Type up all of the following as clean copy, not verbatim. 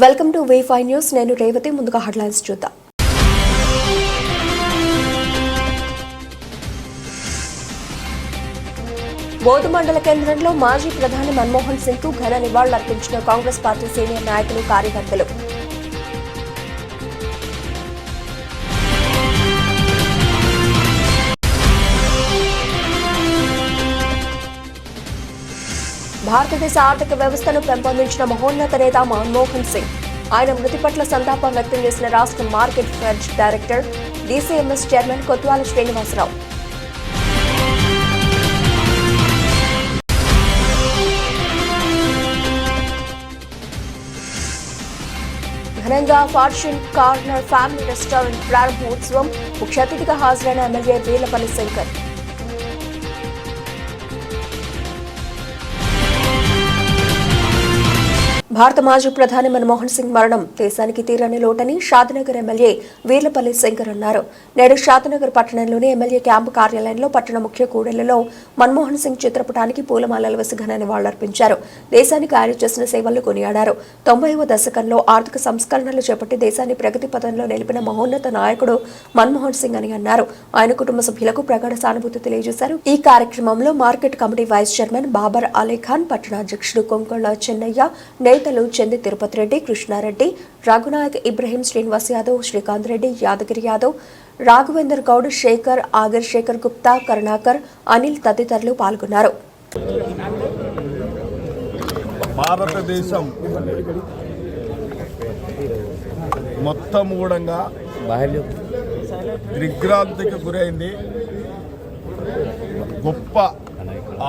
Welcome to V5 news. నేను రేవతి. ముందుగా headlines చూద్దాం. బోధు మండల కేంద్రంలో మాజీ ప్రధాని మన్మోహన్ సింగ్ కు ఘన నివాళులర్పించిన కాంగ్రెస్ పార్టీ సీనియర్ నాయకులు, కార్యకర్తలు. భారతదేశ ఆర్థిక వ్యవస్థను పెంపొందించిన మహోన్నత నేత మన్మోహన్ సింగ్. ఆయన మృతి పట్ల సంతాపం వ్యక్తం చేసిన రాష్ట్ర market fed director, DCMS chairman Kotwala Srinivasarao. ఘనంగా ఫార్చ్యూన్ కార్నర్ ఫ్యామిలీ రెస్టారెంట్ ప్రారంభోత్సవం. ముఖ్య అతిథిగా హాజరైన ఎమ్మెల్యే వీర్లపల్లి శంకర్. భారత మాజీ ప్రధాని మన్మోహన్ సింగ్ మరణం దేశానికి తీరని లోటని షాద్నగర్ ఎమ్మెల్యే వీర్లపల్లి శంకర్ అన్నారు. నేడు షాద్నగర్ పట్టణంలోని ఎమ్మెల్యే క్యాంపు కార్యాలయంలో పట్టణ ముఖ్య కూడళ్లలో మన్మోహన్ సింగ్ చిత్రపటానికి పూలమాలలు వేసి ఘన నివాళులర్పించారు. దేశానికి ఆయన చేసిన సేవలను కొనియాడారు. 90వ దశకంలో ఆర్థిక సంస్కరణలు చేపట్టి దేశాన్ని ప్రగతి పథంలో నిలిపిన మహోన్నత నాయకుడు మన్మోహన్ సింగ్ అని అన్నారు. ఆయన కుటుంబ సభ్యులకు ప్రగాఢ సానుభూతి తెలియజేశారు. ఈ కార్యక్రమంలో market committee vice chairman Babar Alikhan, పట్టణ అధ్యక్షుడు కొంకొళ్ల చెన్నయ్య, నేతలు చంది తిరుపతి రెడ్డి, కృష్ణారెడ్డి, రఘునాయక్, ఇబ్రహీం, శ్రీనివాస్ యాదవ్, శ్రీకాంత్ రెడ్డి, యాదగిరి యాదవ్, రాఘవేందర్ గౌడ్, శేఖర్, ఆగర్ శేఖర్ గుప్తా, కరుణాకర్, అనిల్ తదితరులు పాల్గొన్నారు. భారతదేశం మొత్తం కూడా దిగ్భ్రాంతికి గురైంది. గొప్ప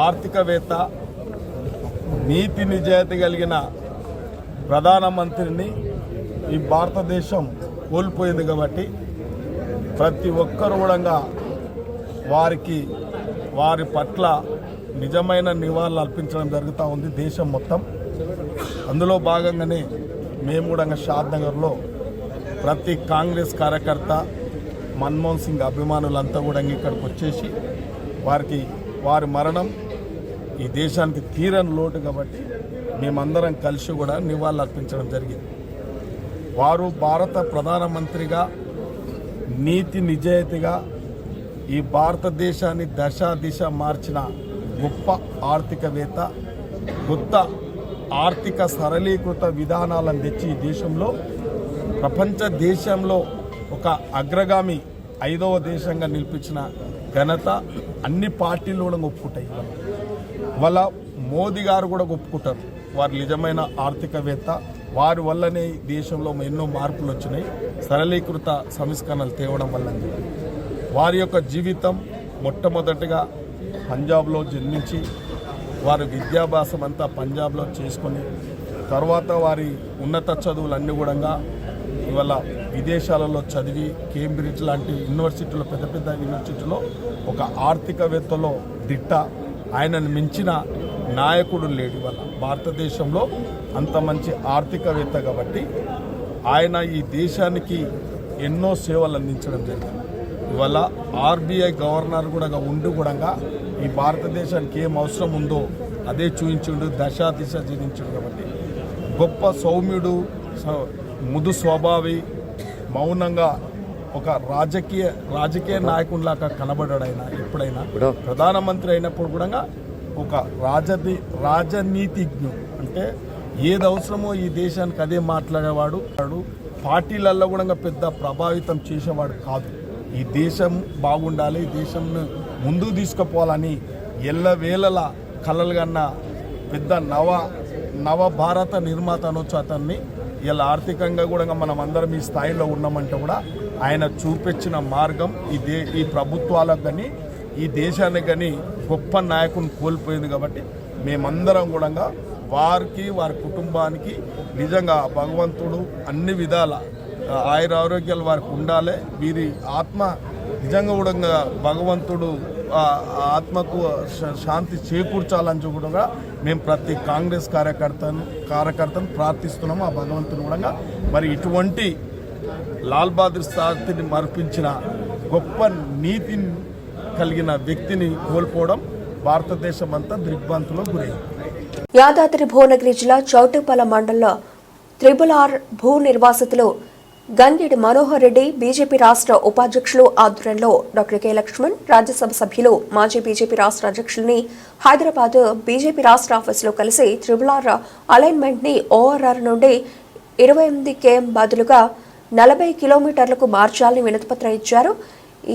ఆర్థికవేత్త, నీతి నిజాయితీ కలిగిన ప్రధానమంత్రిని ఈ భారతదేశం కోల్పోయింది. కాబట్టి ప్రతి ఒక్కరు కూడా వారి పట్ల నిజమైన నివాళులు అర్పించడం జరుగుతూ ఉంది దేశం మొత్తం. అందులో భాగంగానే మేము కూడా షాద్నగర్లో ప్రతి కాంగ్రెస్ కార్యకర్త, మన్మోహన్ సింగ్ అభిమానులంతా కూడా ఇక్కడికి వచ్చేసి వారి మరణం ఈ దేశానికి తీరని లోటు కాబట్టి మేమందరం కలిసి కూడా నివాళులు అర్పించడం జరిగింది. వారు భారత ప్రధానమంత్రిగా నీతి నిజాయితీగా ఈ భారతదేశాన్ని దిశ మార్చిన గొప్ప ఆర్థికవేత్త, కొత్త ఆర్థిక సరళీకృత విధానాలను తెచ్చి ఈ దేశంలో ప్రపంచ దేశంలో ఒక అగ్రగామి 5వ దేశంగా నిలిపించిన ఘనత అన్ని పార్టీలు కూడా ఒప్పుకుంటాయి. వాళ్ళ మోదీ గారు కూడా ఒప్పుకుంటారు. వారు నిజమైన ఆర్థికవేత్త. వారి వల్లనే దేశంలో ఎన్నో మార్పులు వచ్చినాయి, సరళీకృత సంస్కరణలు తేవడం వల్ల. వారి యొక్క జీవితం మొట్టమొదటిగా పంజాబ్లో జన్మించి వారి విద్యాభ్యాసం అంతా పంజాబ్లో చేసుకొని తర్వాత వారి ఉన్నత చదువులన్నీ కూడా ఇవాళ విదేశాలలో చదివి కేంబ్రిడ్జ్ లాంటి యూనివర్సిటీలో, పెద్ద పెద్ద యూనివర్సిటీలో ఒక ఆర్థికవేత్తలో దిట్ట. ఆయనను మించిన నాయకుడు లేడు ఇవాళ భారతదేశంలో. అంత మంచి ఆర్థికవేత్త కాబట్టి ఆయన ఈ దేశానికి ఎన్నో సేవలు అందించడం జరిగింది. ఇవాళ RBI గవర్నర్ కూడా ఉండి కూడా ఈ భారతదేశానికి ఏం అవసరం ఉందో అదే చూయించుండు, దిశ జీవించుడు. కాబట్టి గొప్ప సౌమ్యుడు, ముదు స్వభావి, మౌనంగా ఒక రాజకీయ నాయకుడిలాగా కనబడాడు. ఆయన ఎప్పుడైనా ప్రధానమంత్రి అయినప్పుడు కూడా ఒక రాజనీతిజ్ఞుడు. అంటే ఏది అవసరమో ఈ దేశానికి అదే మాట్లాడేవాడు. పార్టీలలో కూడా పెద్ద ప్రభావితం చేసేవాడు కాదు. ఈ దేశం బాగుండాలి, ఈ దేశంను ముందుకు తీసుకుపోవాలని ఎల్లవేళలా కలలు కన్న పెద్ద నవ భారత నిర్మాత అనొచ్చు అతన్ని. ఇలా ఆర్థికంగా కూడా మనం అందరం ఈ స్థాయిలో ఉన్నామంటే కూడా ఆయన చూపించిన మార్గం ఈ ప్రభుత్వాలకు కానీ ఈ దేశానికి కానీ గొప్ప నాయకుని కోల్పోయింది. కాబట్టి మేమందరం కూడా వారి కుటుంబానికి నిజంగా భగవంతుడు అన్ని విధాల ఆయురారోగ్యాలు వారికి ఉండాలి. వీరి ఆత్మ నిజంగా కూడా భగవంతుడు ఆత్మకు శాంతి చేకూర్చాలని కూడా మేము ప్రతి కాంగ్రెస్ కార్యకర్తను ప్రార్థిస్తున్నాము. ఆ భగవంతుని కూడా మరి ఇటువంటి లాల్ బహదూర్ శాస్త్రిని మర్పించిన గొప్ప నీతి కలిగిన వ్యక్తిని కోల్పోవడం భారతదేశం అంతా దిగ్భ్రాంతిలో గురైంది. యాదాద్రి భువనగిరి జిల్లా చౌటుప్పల మండలంలో త్రిబుల్-ఆర్ భూ నిర్వాసితులు గంగిడి మనోహర్ రెడ్డి బీజేపీ రాష్ట్ర ఉపాధ్యక్షులు ఆధ్వర్యంలో డాక్టర్ కె లక్ష్మణ్, రాజ్యసభ సభ్యులు మాజీ బీజేపీ రాష్ట్ర అధ్యక్షుల్ని హైదరాబాద్ బీజేపీ రాష్ట్ర ఆఫీసులో కలిసి త్రిబుల్-ఆర్ అలైన్మెంట్ ని ఓఆర్ఆర్ నుండి 28 km బదులుగా 40 కిలోమీటర్లకు మార్చాలని వినతిపత్రం ఇచ్చారు.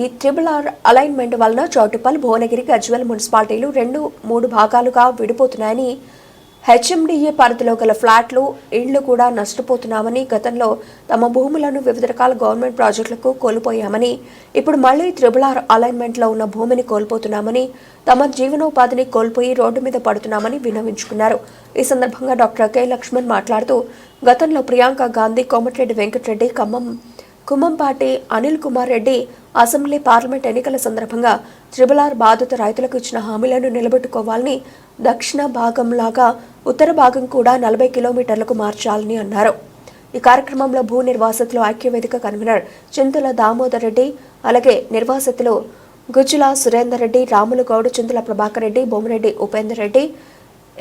ఈ త్రిబుల్-ఆర్ అలైన్మెంట్ వలన చౌటుప్పల్, భువనగిరి, గజ్వేల్ మున్సిపాలిటీలు 2-3 భాగాలుగా విడిపోతున్నాయని, హెచ్ఎండిఏ పరిధిలో గల ఫ్లాట్లు, ఇళ్లు కూడా నష్టపోతున్నామని, గతంలో తమ భూములను వివిధ రకాల గవర్నమెంట్ ప్రాజెక్టులకు కోల్పోయామని, ఇప్పుడు మళ్లీ త్రిబుల్-ఆర్ అలైన్మెంట్లో ఉన్న భూమిని కోల్పోతున్నామని, తమ జీవనోపాధిని కోల్పోయి రోడ్డు మీద పడుతున్నామని విన్నవించుకున్నారు. ఈ సందర్భంగా డాక్టర్ కె లక్ష్మణ్ మాట్లాడుతూ, గతంలో ప్రియాంక గాంధీ, కోమటిరెడ్డి వెంకటరెడ్డి, కుమ్మంపాటి అనిల్ కుమార్ రెడ్డి అసెంబ్లీ, పార్లమెంట్ ఎన్నికల సందర్భంగా త్రిబుల్-ఆర్ బాధిత రైతులకు ఇచ్చిన హామీలను నిలబెట్టుకోవాలని, దక్షిణ భాగంలాగా ఉత్తర భాగం కూడా 40 కిలోమీటర్లకు మార్చాలని అన్నారు. ఈ కార్యక్రమంలో భూ నిర్వాసితులు ఐక్యవేదిక కన్వీనర్ చింతల దామోదర్ రెడ్డి, అలాగే నిర్వాసితులు గుజ్జుల సురేందర్ రెడ్డి, రాములు గౌడ్, చింతల ప్రభాకర్ రెడ్డి, బొమ్మిరెడ్డి ఉపేందర్ రెడ్డి,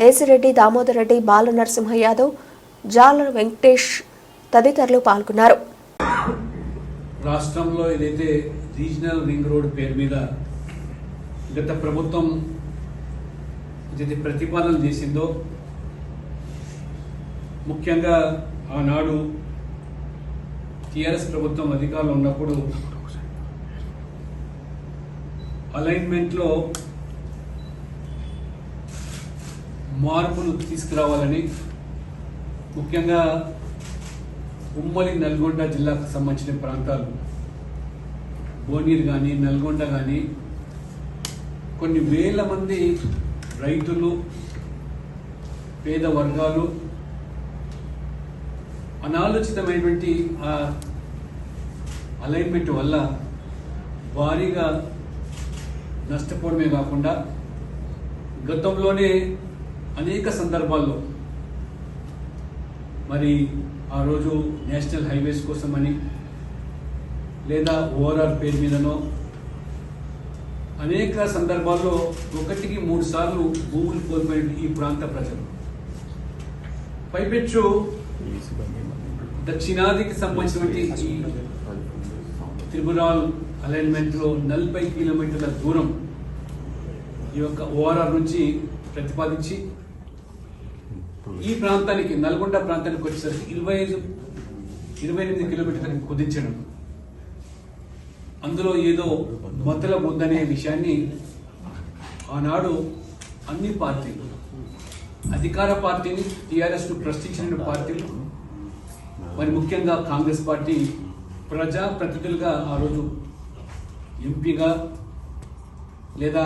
ఏసిరెడ్డి, దామోదర్ రెడ్డి, బాల నరసింహ యాదవ్, జాల వెంకటేష్ తదితరులు పాల్గొన్నారు. రాష్ట్రంలో ఏదైతే రీజనల్ రింగ్ రోడ్ పేరు మీద గత ప్రభుత్వం ఏదైతే ప్రతిపాదన చేసిందో, ముఖ్యంగా ఆనాడు టీఆర్ఎస్ ప్రభుత్వం అధికారంలో ఉన్నప్పుడు అలైన్మెంట్లో మార్పులు తీసుకురావాలని, ముఖ్యంగా ఉమ్మడి నల్గొండ జిల్లాకు సంబంధించిన ప్రాంతాలు, భువనగిరి కానీ, నల్గొండ కానీ, కొన్ని వేల మంది రైతులు, పేద వర్గాలు అనాలోచితమైనటువంటి ఆ అలైన్మెంట్ వల్ల భారీగా నష్టపోవడమే కాకుండా, గతంలోనే అనేక సందర్భాల్లో మరి ఆ రోజు నేషనల్ హైవేస్ కోసమని, లేదా ఓఆర్ఆర్ పేరు మీదనో అనేక సందర్భాల్లో 1-3 సార్లు భూములు కోల్పోయిన ఈ ప్రాంత ప్రజలు, పైపెచ్చు దక్షిణాదికి సంబంధించినటువంటి ఈ త్రిబుల్-ఆర్ అలైన్మెంట్లో 40 కిలోమీటర్ల దూరం ఈ యొక్క ఓఆర్ఆర్ నుంచి ప్రతిపాదించి ఈ ప్రాంతానికి, నల్గొండ ప్రాంతానికి వచ్చేసరికి 28 కిలోమీటర్లకు కుదించడం, అందులో ఏదో మతలబు ఉందనే విషయాన్ని ఆనాడు అన్ని పార్టీలు, అధికార పార్టీని, టీఆర్ఎస్ను ప్రశ్నించిన పార్టీలు, మరి ముఖ్యంగా కాంగ్రెస్ పార్టీ ప్రజా ప్రతినిధులుగా ఆ రోజు ఎంపీగా లేదా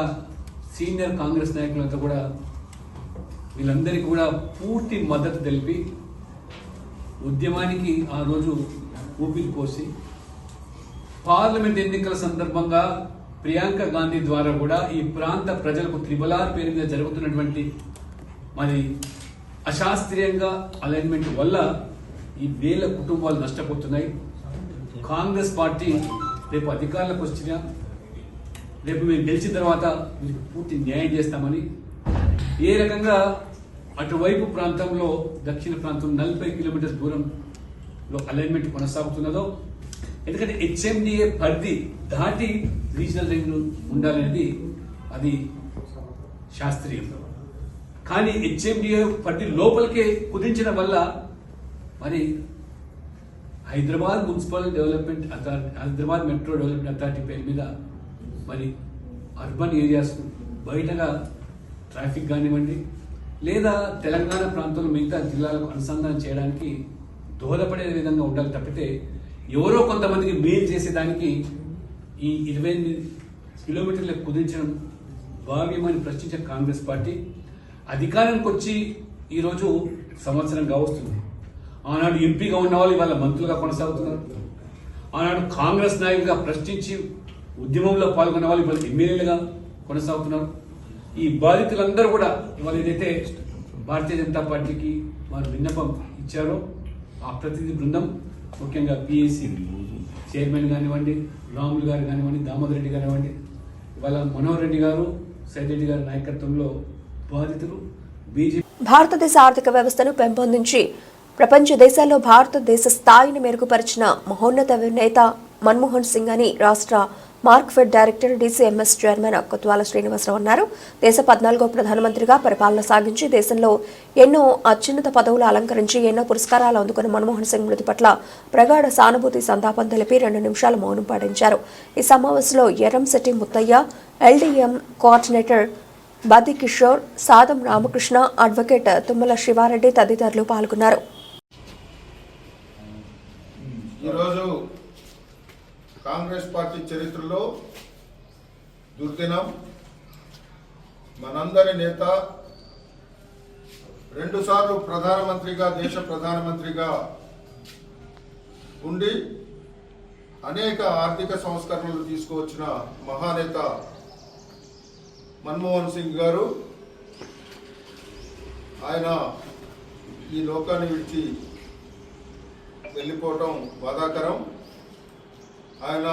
సీనియర్ కాంగ్రెస్ నాయకులంతా కూడా వీళ్ళందరికీ కూడా పూర్తి మద్దతు తెలిపి ఉద్యమానికి ఆ రోజు ఊపిరి పోసి, పార్లమెంట్ ఎన్నికల సందర్భంగా ప్రియాంక గాంధీ ద్వారా కూడా ఈ ప్రాంత ప్రజలకు త్రిబుల్-ఆర్ పేరు మీద జరుగుతున్నటువంటి మరి అశాస్త్రీయంగా అలైన్మెంట్ వల్ల ఈ వేల కుటుంబాలు నష్టపోతున్నాయి. కాంగ్రెస్ పార్టీ రేపు అధికారంలోకి వచ్చినా, రేపు మేము గెలిచిన తర్వాత మీకు పూర్తి న్యాయం చేస్తామని, ఏ రకంగా అటువైపు ప్రాంతంలో, దక్షిణ ప్రాంతం 40 కిలోమీటర్ల దూరంలో అలైన్మెంట్ కొనసాగుతున్నదో, ఎందుకంటే హెచ్ఎండిఏ పరిధి దాటి రీజనల్ రింగ్ ఉండాలనేది అది శాస్త్రీయం. కానీ హెచ్ఎండిఏ పరిధి లోపలికే కుదించడం వల్ల మరి Hyderabad municipal development authority, Hyderabad metro development authority పేరు మీద మరి అర్బన్ ఏరియాస్ బయటగా ట్రాఫిక్ కానివ్వండి, లేదా తెలంగాణ ప్రాంతంలో మిగతా జిల్లాలకు అనుసంధానం చేయడానికి దోహదపడే విధంగా ఉండాలి తప్పితే, ఎవరో కొంతమందికి మేలు చేసేదానికి ఈ 28 కిలోమీటర్లకు కుదించడం భావ్యమని ప్రశ్నించే కాంగ్రెస్ పార్టీ అధికారానికి వచ్చి ఈరోజు సంవత్సరంగా వస్తుంది. ఆనాడు ఎంపీగా ఉన్న వాళ్ళు ఇవాళ మంత్రులుగా కొనసాగుతున్నారు. ఆనాడు కాంగ్రెస్ నాయకులుగా ప్రశ్నించి ఉద్యమంలో పాల్గొన్న వాళ్ళు ఇవాళ ఎమ్మెల్యేలుగా కొనసాగుతున్నారు. ఈ బాధితులందరూ కూడా ఇవాళ ఏదైతే భారతీయ జనతా పార్టీకి వారు విన్నపం ఇచ్చారో ఆ ప్రతినిధి బృందం, ముఖ్యంగా పిఎస్సి చైర్మన్ కానివ్వండి, రాములు గారు కానివ్వండి, దామోదర్ రెడ్డి కానివ్వండి, ఇవాళ మనోహర్ రెడ్డి గారు, సైద్ రెడ్డి గారి నాయకత్వంలో బాధితులు బీజేపీ భారతదేశ ఆర్థిక వ్యవస్థను పెంపొందించి ప్రపంచ దేశాల్లో భారతదేశ స్థాయిని మెరుగుపరిచిన మహోన్నత నేత మన్మోహన్ సింగ్ అని రాష్ట్ర Markfed director DCMS chairman Kotwala Srinivasarao అన్నారు. దేశ 14వ ప్రధానమంత్రిగా పరిపాలన సాగించి దేశంలో ఎన్నో అత్యున్నత పదవులు అలంకరించి ఎన్నో పురస్కారాలు అందుకున్న మన్మోహన్ సింగ్ మృతి పట్ల ప్రగాఢ సానుభూతి సంతాపం తెలిపి 2 నిమిషాలు మౌనం పాటించారు. ఈ సమావేశంలో ఎర్రంశెట్టి ముత్తయ్య, ఎల్డీఎం కోఆర్డినేటర్ బది కిషోర్, సాదం రామకృష్ణ, అడ్వకేట్ తుమ్మల శివారెడ్డి తదితరులు పాల్గొన్నారు. ఈరోజు కాంగ్రెస్ పార్టీ చరిత్రలో దుర్దినం. మనందరి నేత 2 సార్లు ప్రధానమంత్రిగా, దేశ ప్రధానమంత్రిగా ఉండి అనేక ఆర్థిక సంస్కరణలు తీసుకువచ్చిన మహానేత మన్మోహన్ సింగ్ గారు ఆయన ఈ లోకాన్ని విడిచి వెళ్ళిపోవటం బాధాకరం. ఆయన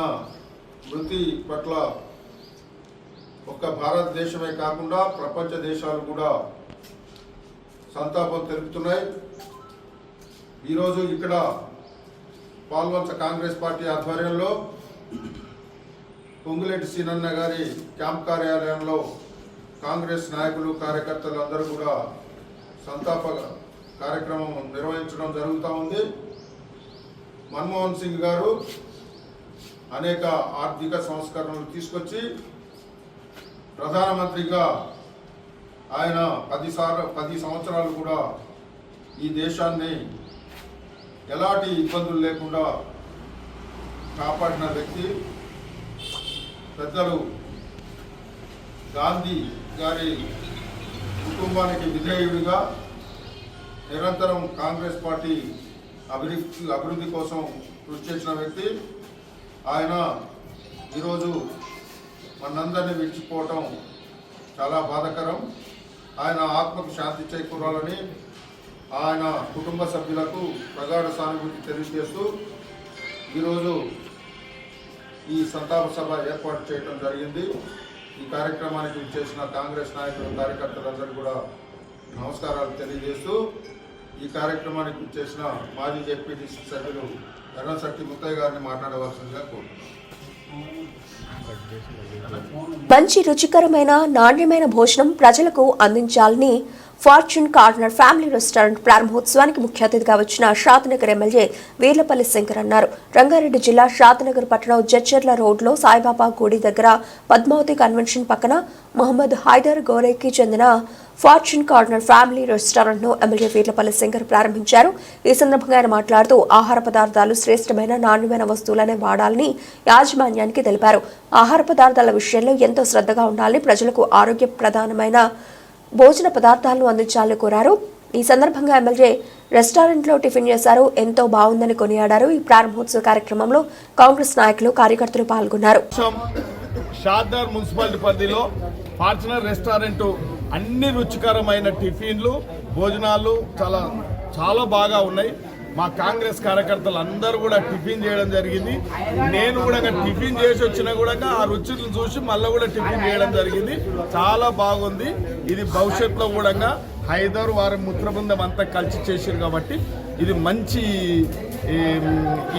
మృతి పట్ల ఒక్క భారతదేశమే కాకుండా ప్రపంచ దేశాలు కూడా సంతాపం తెలుపుతున్నాయి. ఈరోజు ఇక్కడ పాల్వంచ కాంగ్రెస్ పార్టీ ఆధ్వర్యంలో పొంగులేటి సీనన్న గారి క్యాంప్ కార్యాలయంలో కాంగ్రెస్ నాయకులు, కార్యకర్తలు అందరూ కూడా సంతాప కార్యక్రమం నిర్వహించడం జరుగుతూ ఉంది. మన్మోహన్ సింగ్ గారు అనేక ఆర్థిక సంస్కరణలు తీసుకొచ్చి ప్రధానమంత్రిగా ఆయన 10 సంవత్సరాలు కూడా ఈ దేశాన్ని ఎలాంటి ఇబ్బందులు లేకుండా కాపాడిన వ్యక్తి. పెద్దలు గాంధీ గారి కుటుంబానికి విధేయుడిగా నిరంతరం కాంగ్రెస్ పార్టీ అభివృద్ధి కోసం కృషి చేసిన వ్యక్తి. ఆయన ఈరోజు మనందరినీ విడిచిపోవటం చాలా బాధాకరం. ఆయన ఆత్మకు శాంతి చేకూరాలని ఆయన కుటుంబ సభ్యులకు ప్రగాఢ సానుభూతి తెలియజేస్తూ ఈరోజు ఈ సంతాప సభ ఏర్పాటు చేయడం జరిగింది. ఈ కార్యక్రమానికి చేసిన కాంగ్రెస్ నాయకులు, కార్యకర్తలందరూ కూడా నమస్కారాలు తెలియజేస్తూ ఈ కార్యక్రమానికి చేసిన మాజీ జెడ్పీటీసీ సభ్యులు ఎర్రంశెట్టి ముత్తయ్య గారిని మాట్లాడవలసిందిగా కోరుతున్నాను. మంచి రుచికరమైన నాణ్యమైన భోజనం ప్రజలకు అందించాలని ఫార్చ్యూన్ కార్నర్ ఫ్యామిలీ రెస్టారెంట్ ప్రారంభోత్సవానికి ముఖ్య అతిథిగా వచ్చిన షాద్నగర్ ఎమ్మెల్యే వీర్లపల్లి శంకర్ అన్నారు. రంగారెడ్డి జిల్లా షాద్నగర్ పట్టణం జడ్చర్ల రోడ్లో సాయిబాబా గుడి దగ్గర పద్మావతి కన్వెన్షన్ పక్కన మహమ్మద్ హైదర్ గోరేకి చెందిన ఫార్చ్యూన్ కార్నర్ ఫ్యామిలీ రెస్టారెంట్ ను ఎమ్మెల్యే వీర్లపల్లి శంకర్ ప్రారంభించారు. ఈ సందర్భంగా ఆయన మాట్లాడుతూ ఆహార పదార్థాలు శ్రేష్టమైన నాణ్యమైన వస్తువులనే వాడాలని యాజమాన్యానికి తెలిపారు. ఆహార పదార్థాల విషయంలో ఎంతో శ్రద్ధగా ఉండాలని, ప్రజలకు ఆరోగ్య ప్రధానమైన భోజన పదార్థాలను అందించాలని కోరారు. ఈ సందర్భంగా ఎమ్మెల్యే రెస్టారెంట్లో టిఫిన్ చేశారు. ఎంతో బాగుందని కొనియాడారు. ఈ ప్రారంభోత్సవ కార్యక్రమంలో కాంగ్రెస్ నాయకులు, కార్యకర్తలు పాల్గొన్నారు. షాద్నగర్ మున్సిపాలిటీ పరిధిలో ఫార్చునర్ రెస్టారెంట్ అన్ని రుచికరమైన టిఫిన్లు, భోజనాలు చాలా బాగా ఉన్నాయి. మా కాంగ్రెస్ కార్యకర్తలు అందరూ కూడా టిఫిన్ చేయడం జరిగింది. నేను కూడా టిఫిన్ చేసి వచ్చినా కూడా ఆ రుచులను చూసి మళ్ళీ కూడా టిఫిన్ చేయడం జరిగింది. చాలా బాగుంది. ఇది భవిష్యత్తులో కూడా హైదర్ వారి మిత్ర బృందం అంతా కలిసి చేశారు కాబట్టి ఇది మంచి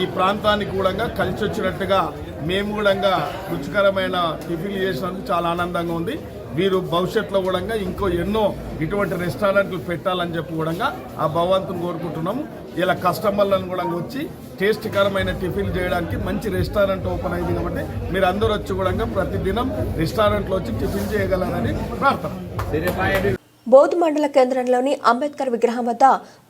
ఈ ప్రాంతానికి కూడా కలిసి వచ్చినట్టుగా మేము కూడా రుచికరమైన టిఫిన్లు చేసినందుకు చాలా ఆనందంగా ఉంది. వీరు భవిష్యత్తులో కూడా ఇంకో ఎన్నో ఇటువంటి రెస్టారెంట్లు పెట్టాలని చెప్పి కూడా ఆ భగవంతుని కోరుకుంటున్నాము. ఇలా కస్టమర్లను కూడా వచ్చి టేస్టీకరమైన టిఫిన్ చేయడానికి మంచి రెస్టారెంట్ ఓపెన్ అయింది కాబట్టి మీరు అందరూ వచ్చి కూడా ప్రతిదినం రెస్టారెంట్లో వచ్చి టిఫిన్ చేయగలరని ప్రార్థన. బోధ్ మండల కేంద్రంలోని అంబేద్కర్ విగ్రహం వద్ద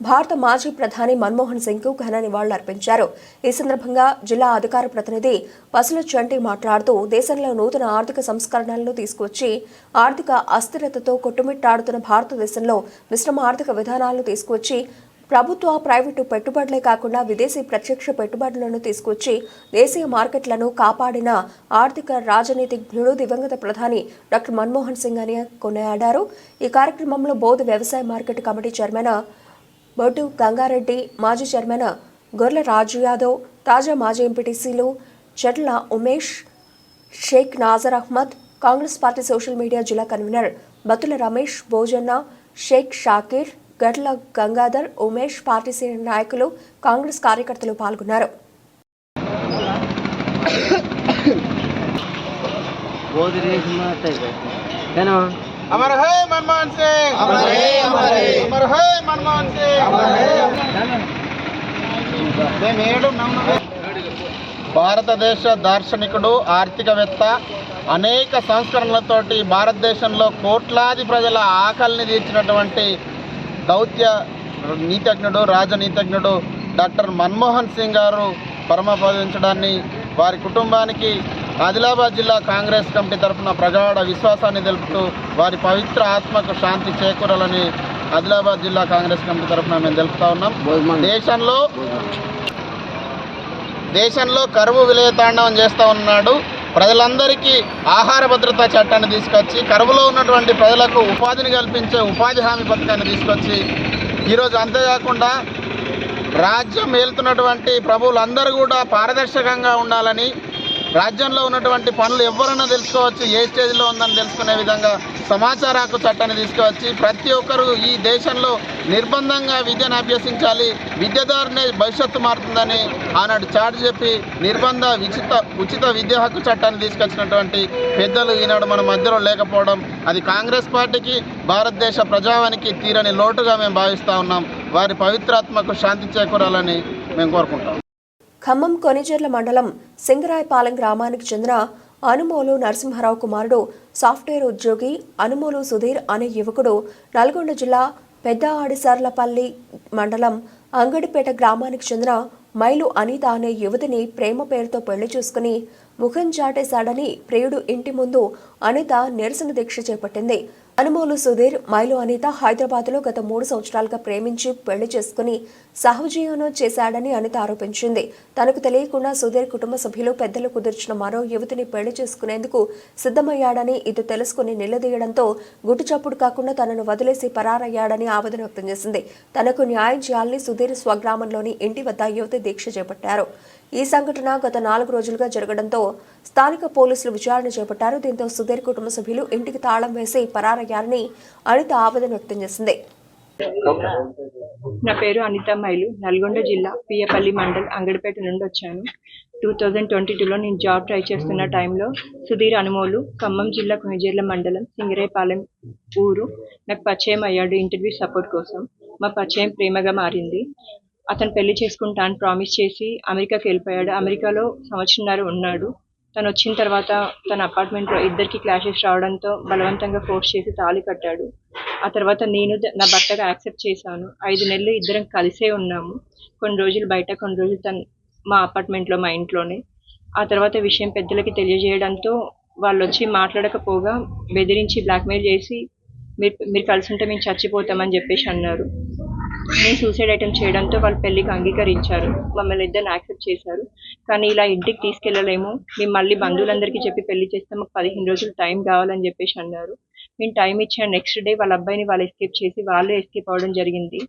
భారత మాజీ ప్రధాని మన్మోహన్ సింగ్ కు ఘన నివాళులర్పించారు. ఈ సందర్భంగా జిల్లా అధికార ప్రతినిధి పసుల చంటి మాట్లాడుతూ దేశంలో నూతన ఆర్థిక సంస్కరణలను తీసుకువచ్చి ఆర్థిక అస్థిరతతో కొట్టుమిట్టాడుతున్న భారతదేశంలో మిశ్రమ ఆర్థిక విధానాలను తీసుకువచ్చి ప్రభుత్వ, ప్రైవేటు పెట్టుబడులే కాకుండా విదేశీ ప్రత్యక్ష పెట్టుబడులను తీసుకొచ్చి దేశీయ మార్కెట్లను కాపాడిన ఆర్థిక రాజనీతిజ్ఞుడు దివంగత ప్రధాని డాక్టర్ మన్మోహన్ సింగ్ అని కొనియాడారు. ఈ కార్యక్రమంలో బోధ్ వ్యవసాయ market committee chairman Boddu Gangareddy, మాజీ చైర్మన్ గొర్ల రాజు యాదవ్, తాజా మాజీ ఎంపీటీసీలు Chetla Umesh, Sheikh Nazar Ahmed, Congress party social media జిల్లా convener Batula Ramesh, Bhojanna, Sheikh Shakir, Gadla Gangadhar, Umesh, party senior నాయకులు, కాంగ్రెస్ కార్యకర్తలు పాల్గొన్నారు. अमर है मनमोहन सिंह, अमर है मनमोहन सिंह, భారతదేశ దార్శనికుడు, ఆర్థికవేత్త, అనేక సంస్కరణలతోటి భారతదేశంలో కోట్లాది ప్రజల ఆకలిని తీర్చినటువంటి దౌత్య నీతిజ్ఞుడు, రాజనీతిజ్ఞుడు డాక్టర్ మన్మోహన్ సింగ్ గారు పరమపదించడాన్ని వారి కుటుంబానికి ఆదిలాబాద్ జిల్లా కాంగ్రెస్ కమిటీ తరఫున ప్రగాఢ విశ్వాసాన్ని తెలుపుతూ వారి పవిత్ర ఆత్మకు శాంతి చేకూరాలని ఆదిలాబాద్ జిల్లా కాంగ్రెస్ కమిటీ తరఫున మేము తెలుపుతా ఉన్నాం. దేశంలో కరువు విలయతాండవం చేస్తూ ఉన్నాడు. ప్రజలందరికీ ఆహార భద్రతా చట్టాన్ని తీసుకొచ్చి కరువులో ఉన్నటువంటి ప్రజలకు ఉపాధిని కల్పించే ఉపాధి హామీ పథకాన్ని తీసుకొచ్చి ఈరోజు అంతేకాకుండా రాజ్యం ఏలుతున్నటువంటి ప్రభువులందరూ కూడా పారదర్శకంగా ఉండాలని, రాజ్యంలో ఉన్నటువంటి పనులు ఎవరైనా తెలుసుకోవచ్చు, ఏ స్టేజ్లో ఉందని తెలుసుకునే విధంగా సమాచార హక్కు చట్టాన్ని తీసుకువచ్చి ప్రతి ఒక్కరూ ఈ దేశంలో నిర్బంధంగా విద్యను అభ్యసించాలి, విద్య ద్వారానే భవిష్యత్తు మారుతుందని ఆనాడు చాటి చెప్పి నిర్బంధ ఉచిత విద్యా హక్కు చట్టాన్ని తీసుకొచ్చినటువంటి పెద్దలు ఈనాడు మన మధ్యలో లేకపోవడం అది కాంగ్రెస్ పార్టీకి, భారతదేశ ప్రజావానికి తీరని లోటుగా మేము భావిస్తూ ఉన్నాం. వారి పవిత్రాత్మకు శాంతి చేకూరాలని మేము కోరుకుంటాం. ఖమ్మం కొనిజర్ల మండలం సింగరాయపాలెం గ్రామానికి చెందిన అనుమోలు నరసింహారావు కుమారుడు సాఫ్ట్వేర్ ఉద్యోగి అనుమోలు సుధీర్ అనే యువకుడు నల్గొండ జిల్లా పెద్ద ఆడిసర్లపల్లి మండలం అంగడిపేట గ్రామానికి చెందిన మైలు అనిత అనే యువతిని ప్రేమ పేరుతో పెళ్లి చేసుకుని ముఖం చాటేశాడని ప్రియుడు ఇంటి ముందు అనిత నిరసన దీక్ష చేపట్టింది. అనుమోలు సుధీర్, మైలు అనిత హైదరాబాద్లో గత 3 సంవత్సరాలుగా ప్రేమించి పెళ్లి చేసుకుని సహజీవనం చేశాడని అనిత ఆరోపించింది. తనకు తెలియకుండా సుధీర్ కుటుంబ సభ్యులు పెద్దలు కుదిర్చిన మరో యువతిని పెళ్లి చేసుకునేందుకు సిద్ధమయ్యాడని ఇది తెలుసుకుని నిలదీయడంతో గుట్టుచప్పుడు కాకుండా తనను వదిలేసి పరారయ్యాడని ఆవేదన వ్యక్తం చేసింది. తనకు న్యాయం చేయాలని సుధీర్ స్వగ్రామంలోని ఇంటి వద్ద యువతి దీక్ష చేపట్టారు. ఈ సంఘటన గత 4 రోజులుగా జరగడంతో స్థానిక పోలీసులు విచారణ చేపట్టారు. దీంతో సుధీర్ కుటుంబ సభ్యులు ఇంటికి తాళం వేసి పరారయ్యారని అనిత ఆవేదన వ్యక్తం చేసింది. నా పేరు అనిత మైలు, నల్గొండ జిల్లా పియ్యపల్లి మండల్ అంగడిపేట నుండి వచ్చాను. 2022లో నేను జాబ్ ట్రై చేస్తున్న టైంలో సుధీర్ అనుమోలు ఖమ్మం జిల్లా కొనిజర్ల మండలం సింగరాయపాలెం ఊరు నాకు పరిచయం అయ్యాడు ఇంటర్వ్యూ సపోర్ట్ కోసం. మా పరిచయం ప్రేమగా మారింది. అతను పెళ్లి చేసుకుంటా అని ప్రామిస్ చేసి అమెరికాకి వెళ్ళిపోయాడు. అమెరికాలో 1.5 సంవత్సరం ఉన్నాడు. తను వచ్చిన తర్వాత తన అపార్ట్మెంట్లో ఇద్దరికి క్లాషెస్ రావడంతో బలవంతంగా ఫోర్స్ చేసి తాళి కట్టాడు. ఆ తర్వాత నేను నా భర్తగా యాక్సెప్ట్ చేశాను. 5 నెలలు ఇద్దరం కలిసే ఉన్నాము. కొన్ని రోజులు బయట, కొన్ని రోజులు మా అపార్ట్మెంట్లో, మా ఇంట్లోనే. ఆ తర్వాత విషయం పెద్దలకి తెలియజేయడంతో వాళ్ళు వచ్చి మాట్లాడకపోగా బెదిరించి బ్లాక్మెయిల్ చేసి మీరు కలిసి ఉంటే మేము చచ్చిపోతామని చెప్పేసి అన్నారు. నేను సూసైడ్ అటెంప్ట్ చేయడంతో వాళ్ళు పెళ్లికి అంగీకరించారు. మమ్మల్ని ఇద్దరిని యాక్సెప్ట్ చేశారు. కానీ ఇలా ఇంటికి తీసుకెళ్ళలేము, మేము మళ్ళీ బంధువులందరికీ చెప్పి పెళ్లి చేస్తే మాకు 15 రోజులు టైం కావాలని చెప్పేసి అన్నారు. నేను టైం ఇచ్చిన నెక్స్ట్ డే వాళ్ళ అబ్బాయిని వాళ్ళు ఎస్కేప్ చేసి వాళ్ళే ఎస్కేప్ అవ్వడం జరిగింది.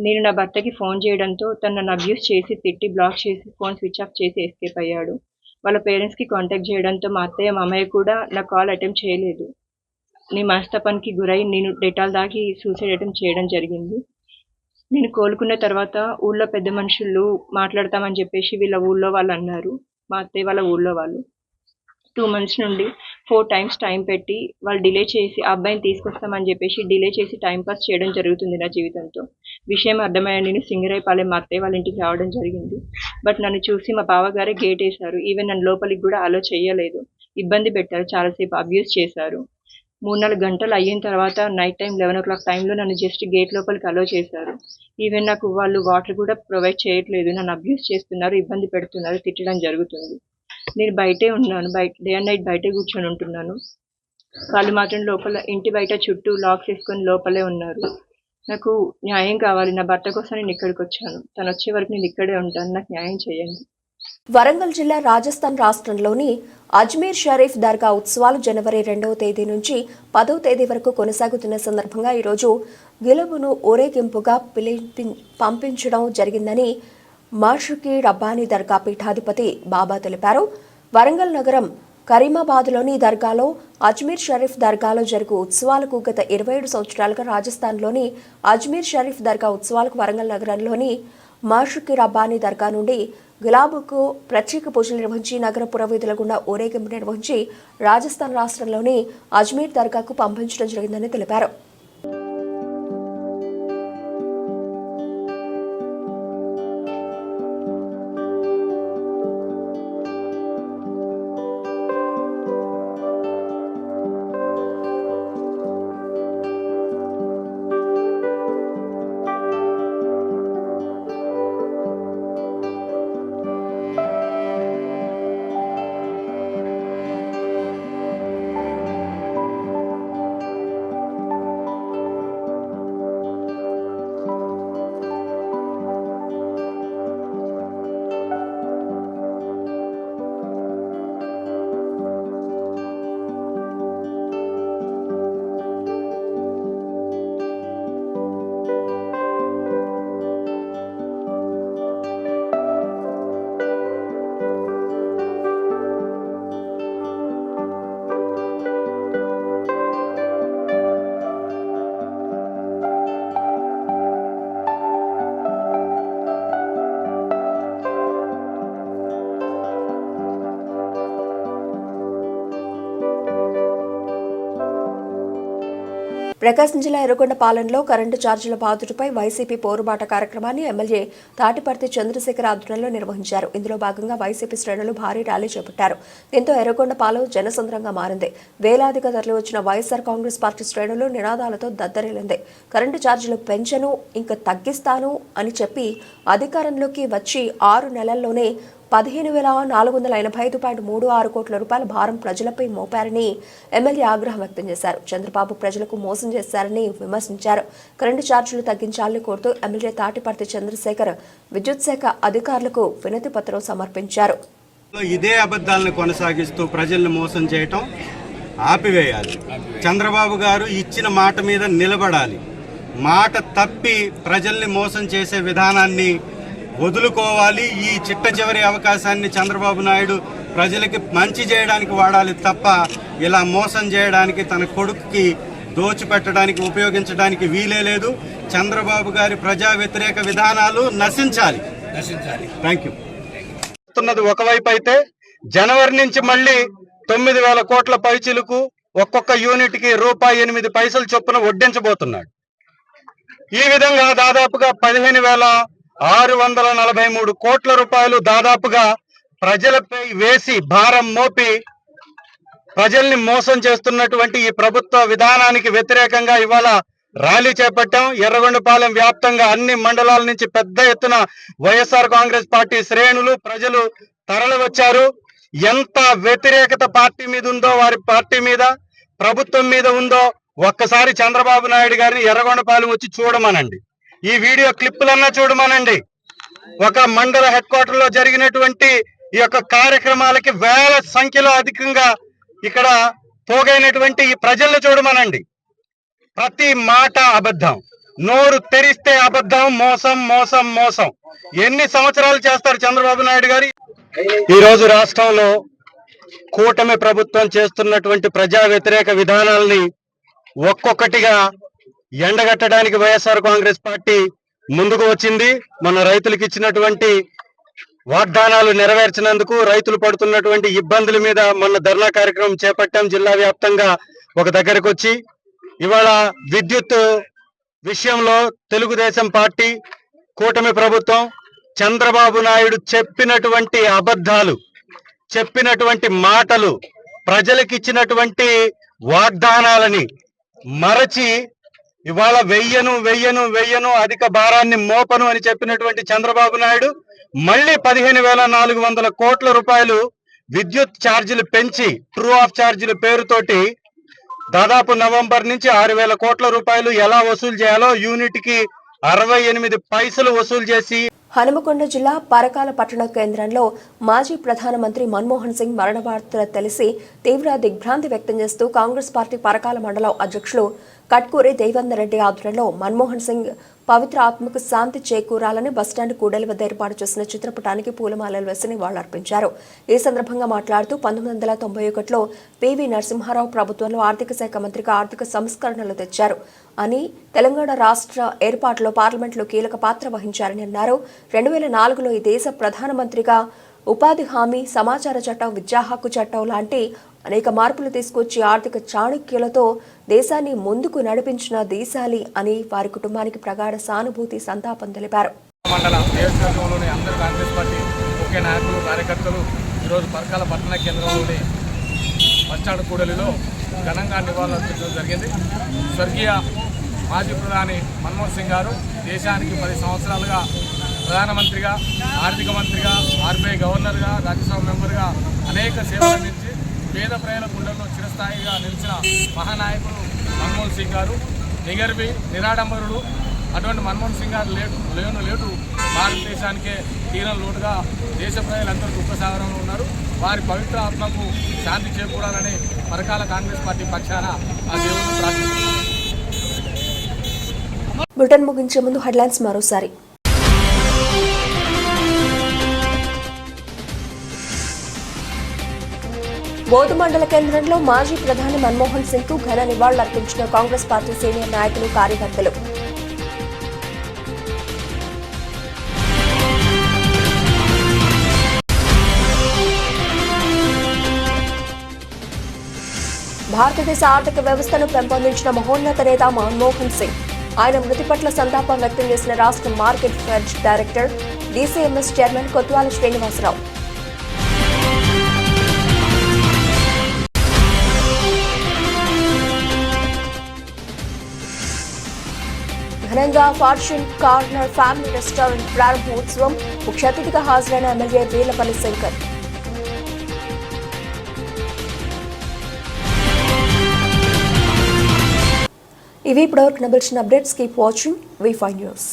నేను నా భర్తకి ఫోన్ చేయడంతో తను నన్ను అబ్యూస్ చేసి తిట్టి బ్లాక్ చేసి ఫోన్ స్విచ్ ఆఫ్ చేసి ఎస్కేప్ అయ్యాడు. వాళ్ళ పేరెంట్స్కి కాంటాక్ట్ చేయడంతో మా అత్తయ్య, మామయ్య కూడా నా కాల్ అటెంప్ట్ చేయలేదు. నేను మనస్తాపానికి గురై నేను డెటాల్ దాకి సూసైడ్ అటెంప్ట్ చేయడం జరిగింది. నేను కోలుకున్న తర్వాత ఊళ్ళో పెద్ద మనుషులు మాట్లాడతామని చెప్పేసి వీళ్ళ ఊళ్ళో వాళ్ళు అన్నారు. మా అత్తయ్య వాళ్ళ ఊళ్ళో వాళ్ళు 2 months నుండి 4 times టైం పెట్టి వాళ్ళు డిలే చేసి ఆ అబ్బాయిని తీసుకొస్తామని చెప్పేసి డిలే చేసి టైం పాస్ చేయడం జరుగుతుంది నా జీవితంతో. విషయం అర్థమయ్యాను. నేను సింగరాయపాలెం మా అత్తయ్య వాళ్ళ ఇంటికి రావడం జరిగింది. బట్ నన్ను చూసి మా బావగారే గేట్ వేశారు. ఈవెన్ నన్ను లోపలికి కూడా అలో చేయలేదు. ఇబ్బంది పెట్టారు, చాలాసేపు అబ్యూస్ చేశారు. 3-4 గంటలు అయిన తర్వాత నైట్ టైం 11 o'clock టైంలో నన్ను జస్ట్ గేట్ లోపలికి అలో చేశారు. ఈవెన్ నాకు వాళ్ళు వాటర్ కూడా ప్రొవైడ్ చేయట్లేదు. నన్ను అబ్యూస్ చేస్తున్నారు, ఇబ్బంది పెడుతున్నారు, తిట్టడం జరుగుతుంది. నేను బయటే ఉన్నాను, డే అండ్ నైట్ బయటే కూర్చొని ఉంటున్నాను. వాళ్ళు మాత్రం లోపల ఇంటి బయట చుట్టూ లాక్స్ వేసుకొని లోపలే ఉన్నారు. నాకు న్యాయం కావాలి. నా భర్త కోసం నేను ఇక్కడికి వచ్చాను. తను వచ్చే వరకు నేను ఇక్కడే ఉంటాను. నాకు న్యాయం చేయండి. వరంగల్ జిల్లా రాజస్థాన్ రాష్ట్రంలోని అజ్మీర్ షరీఫ్ దర్గా ఉత్సవాలు జనవరి 2వ తేదీ నుంచి 10వ తేదీ వరకు కొనసాగుతున్న సందర్భంగా ఈరోజు గిలబును ఊరేగింపుగా పంపించడం జరిగిందని మార్షుకి రబ్బానీ దర్గా పీఠాధిపతి బాబా తెలిపారు. వరంగల్ నగరం కరీమాబాద్లోని దర్గాలో అజ్మీర్ షరీఫ్ దర్గాలో జరుగు ఉత్సవాలకు గత 27 సంవత్సరాలుగా రాజస్థాన్లోని అజ్మీర్ షరీఫ్ దర్గా ఉత్సవాలకు వరంగల్ నగరంలోని మాషుకి రబ్బానీ దర్గా నుండి గులాబుకు ప్రత్యేక పూజలు నిర్వహించి నగర పురవీధుల గుండా ఊరేగింపు నిర్వహించి రాజస్థాన్ రాష్ట్రంలోని అజ్మీర్ దర్గాకు పంపించడం జరిగిందని తెలిపారు. ప్రకాశం జిల్లా ఎర్రగొండపాలెంలో కరెంటు ఛార్జీల బాధుడిపై వైసీపీ పోరుబాట కార్యక్రమాన్ని ఎమ్మెల్యే తాటిపర్తి చంద్రశేఖర్ ఆధ్వర్యంలో నిర్వహించారు. ఇందులో భాగంగా వైసీపీ శ్రేణులు భారీ ర్యాలీ చేపట్టారు. దీంతో ఎర్రగొండపాలెం జనసంద్రంగా మారింది. వేలాదిగా తరలివచ్చిన వైఎస్ఆర్ కాంగ్రెస్ పార్టీ శ్రేణులు నినాదాలతో దద్దరిల్లింది. కరెంటు ఛార్జీలు పెంచను, ఇంకా తగ్గిస్తాను అని చెప్పి అధికారంలోకి వచ్చి 6 నెలల్లోనే 15,485.36 కోట్ల రూపాయల భారం ప్రజలపై మోపారని ఎమ్మెల్యే ఆగ్రహం వ్యక్తం చేశారు. చంద్రబాబు ప్రజలకు మోసం చేశారని విమర్శించారు. కరెంటు ఛార్జీలు తగ్గించాలని కోరుతూ ఎమ్మెల్యే తాటిపర్తి చంద్రశేఖర్ విద్యుత్ శాఖ అధికారులకు వినతి పత్రం సమర్పించారు. ఇదే అబద్ధాలను కొనసాగిస్తూ ప్రజల్ని మోసం చేయటం ఆపివేయాలి. చంద్రబాబు గారు ఇచ్చిన మాట మీద నిలబడాలి. మాట తప్పి ప్రజల్ని మోసం చేసే విధానాన్ని వదులుకోవాలి. ఈ చిట్ట చివరి అవకాశాన్ని చంద్రబాబు నాయుడు ప్రజలకి మంచి చేయడానికి వాడాలి తప్ప ఇలా మోసం చేయడానికి, తన కొడుకుకి దోచిపెట్టడానికి ఉపయోగించడానికి వీలే లేదు. చంద్రబాబు గారి ప్రజా వ్యతిరేక విధానాలు నశించాలి. Thank you. ఒకవైపు అయితే జనవరి నుంచి మళ్ళీ 9,000 కోట్ల పైచిలకు ఒక్కొక్క యూనిట్ కి ₹8 చొప్పున వడ్డించబోతున్నాడు. ఈ విధంగా దాదాపుగా 15,643 కోట్ల రూపాయలు దాదాపుగా ప్రజలపై వేసి భారం మోపి ప్రజల్ని మోసం చేస్తున్నటువంటి ఈ ప్రభుత్వ విధానానికి వ్యతిరేకంగా ఇవాళ ర్యాలీ చేపట్టాం. ఎర్రగొండపాలెం వ్యాప్తంగా అన్ని మండలాల నుంచి పెద్ద ఎత్తున వైఎస్ఆర్ కాంగ్రెస్ పార్టీ శ్రేణులు ప్రజలు తరలి వచ్చారు. ఎంత వ్యతిరేకత పార్టీ మీద ఉందో, వారి పార్టీ మీద, ప్రభుత్వం మీద ఉందో ఒక్కసారి చంద్రబాబు నాయుడు గారిని ఎర్రగొండపాలెం వచ్చి చూడమనండి. ఈ వీడియో క్లిప్పులన్నా చూడమనండి. ఒక మండల హెడ్ క్వార్టర్ లో జరిగినటువంటి ఈ యొక్క కార్యక్రమాలకి వేల సంఖ్యలో అధికంగా ఇక్కడ పోగైనటువంటి ఈ ప్రజలను చూడమనండి. ప్రతి మాట అబద్ధం, నోరు తెరిస్తే అబద్ధం, మోసం మోసం మోసం. ఎన్ని సంవత్సరాలు చేస్తారు చంద్రబాబు నాయుడు గారు? ఈ రోజు రాష్ట్రంలో కూటమి ప్రభుత్వం చేస్తున్నటువంటి ప్రజా వ్యతిరేక విధానాల్ని ఒక్కొక్కటిగా ఎండగట్టడానికి వైఎస్ఆర్ కాంగ్రెస్ పార్టీ ముందుకు వచ్చింది. మన రైతులకు ఇచ్చినటువంటి వాగ్దానాలు నెరవేర్చినందుకు, రైతులు పడుతున్నటువంటి ఇబ్బందుల మీద మొన్న ధర్నా కార్యక్రమం చేపట్టాం. జిల్లా వ్యాప్తంగా ఒక దగ్గరకు వచ్చి ఇవాళ విద్యుత్ విషయంలో తెలుగుదేశం పార్టీ, కూటమి ప్రభుత్వం చంద్రబాబు నాయుడు చెప్పినటువంటి అబద్ధాలు, చెప్పినటువంటి మాటలు, ప్రజలకు ఇచ్చినటువంటి వాగ్దానాలని మరచి ఇవాళ వెయ్యను అధిక భారాన్ని మోపను అని చెప్పినటువంటి చంద్రబాబు నాయుడు మళ్ళీ 15,400 కోట్ల రూపాయలు విద్యుత్ ఛార్జీలు పెంచి ట్రూ ఆఫ్ ఛార్జీల పేరుతోటి దాదాపు నవంబర్ నుంచి 6,000 కోట్ల రూపాయలు ఎలా వసూలు చేయాలో యూనిట్ కి 68 పైసలు వసూలు చేసి హనుమకొండ జిల్లా పరకాల పట్టణ కేంద్రంలో మాజీ ప్రధానమంత్రి మన్మోహన్ సింగ్ మరణ వార్త తెలిసి తీవ్ర దిగ్భ్రాంతి వ్యక్తం చేస్తూ కాంగ్రెస్ పార్టీ పరకాల మండలం అధ్యక్షులు కట్కూరి దేవేందర్ రెడ్డి ఆధ్వర్యంలో మన్మోహన్ సింగ్ పవిత్ర ఆత్మకు శాంతి చేకూరాలని బస్టాండ్ కూడలి వద్ద ఏర్పాటు చేసిన చిత్రపటానికి పూలమాలలు వేసి నివాళులర్పించారు. ఈ సందర్భంగా మాట్లాడుతూ 1991లో పివి నరసింహారావు ప్రభుత్వంలో ఆర్థిక శాఖ మంత్రిగా ఆర్థిక సంస్కరణలు తెచ్చారు అని, తెలంగాణ రాష్ట్ర ఏర్పాటులో పార్లమెంట్లో కీలక పాత్ర వహించారని అన్నారు. 2004లో ఈ దేశ ప్రధానమంత్రిగా ఉపాధి హామీ, సమాచార చట్టం, విద్యా హక్కు చట్టం లాంటి అనేక మార్పులు తీసుకొచ్చి ఆర్థిక చాణక్యులతో దేశాన్ని ముందుకు నడిపించిన దేశాలి అని వారి కుటుంబానికి ప్రగాఢ సానుభూతి, సంతాపం తెలిపారు. మండల నియోజకవర్గంలోని అందరు కాంగ్రెస్ పార్టీ ముఖ్య నాయకులు, కార్యకర్తలు ఈరోజు పరకాల పట్టణ కేంద్రంలోని బస్టాండ్ కూడలిలో ఘనంగా నివాళులర్పించడం జరిగింది. స్వర్గీయ మాజీ ప్రధాని మన్మోహన్ సింగ్ గారు దేశానికి 10 సంవత్సరాలుగా ప్రధానమంత్రిగా, ఆర్థిక మంత్రిగా, ఆర్బీఐ గవర్నర్గా, రాజ్యసభ మెంబర్గా అనేక సేవలు అందించి పేద ప్రజల గుండెల్లో చిరస్థాయిగా నిలిచిన మహానాయకుడు మన్మోహన్ సింగ్ గారు. నిగర్వి, నిరాడంబరుడు. అటువంటి మన్మోహన్ సింగ్ గారు లేటు భారతదేశానికే తీరం లోటుగా దేశ ప్రజలందరూ దుఃఖసాగరంలో ఉన్నారు. వారి పవిత్ర ఆత్మకు శాంతి చేకూరాలని పరకాల కాంగ్రెస్ పార్టీ పక్షాన ఆ దేవుని ప్రార్థిస్తున్నారు. బులెటిన్ ముగించే ముందు హెడ్లైన్స్ మరోసారి. బోధు మండల కేంద్రంలో మాజీ ప్రధాని మన్మోహన్ సింగ్ కు ఘన నివాళులర్పించిన కాంగ్రెస్ పార్టీ సీనియర్ నాయకులు, కార్యకర్తలు. భారతదేశ ఆర్థిక వ్యవస్థను పెంపొందించిన మహోన్నత నేత మన్మోహన్ సింగ్. ఆయన మృతి పట్ల సంతాపం వ్యక్తం చేసిన రాష్ట్ర market fed director, DCMS chairman Kotwala Srinivasarao. ఘనంగా ఫార్చ్యూన్ కార్నర్ ఫ్యామిలీ రెస్టారెంట్ ప్రారంభోత్సవం. ముఖ్య అతిథిగా హాజరైన ఎమ్మెల్యే వీర్లపల్లి శంకర్. ఇవి ఇప్పటివరకు నబిల్చిన updates. Keep watching V five news.